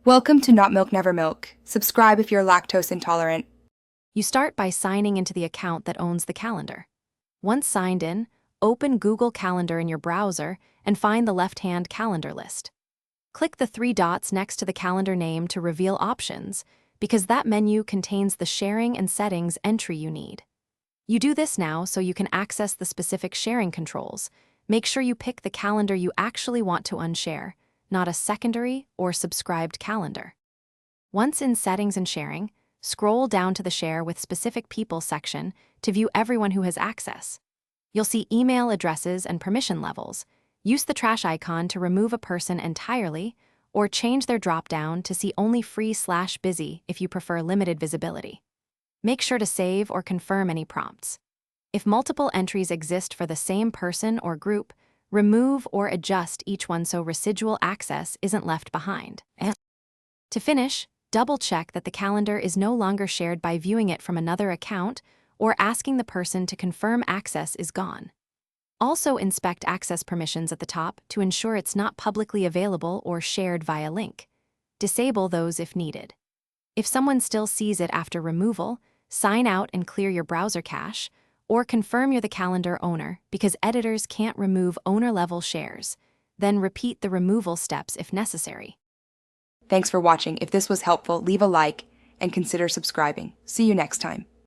Welcome to Not Milk Never Milk. Subscribe if you're lactose intolerant. You start by signing into the account that owns the calendar. Once signed in, open Google Calendar in your browser and find the left-hand calendar list. Click the three dots next to the calendar name to reveal options, because that menu contains the sharing and settings entry you need. You do this now so you can access the specific sharing controls. Make sure you pick the calendar you actually want to unshare, not a secondary or subscribed calendar. Once in Settings and Sharing, scroll down to the Share with Specific People section to view everyone who has access. You'll see email addresses and permission levels. Use the trash icon to remove a person entirely, or change their drop-down to see only free/busy if you prefer limited visibility. Make sure to save or confirm any prompts. If multiple entries exist for the same person or group, remove or adjust each one so residual access isn't left behind. To finish, double-check that the calendar is no longer shared by viewing it from another account or asking the person to confirm access is gone. Also inspect access permissions at the top to ensure it's not publicly available or shared via link. Disable those if needed. If someone still sees it after removal, sign out and clear your browser cache, or confirm you're the calendar owner because editors can't remove owner-level shares. Then repeat the removal steps if necessary. Thanks for watching. If this was helpful, leave a like and consider subscribing. See you next time.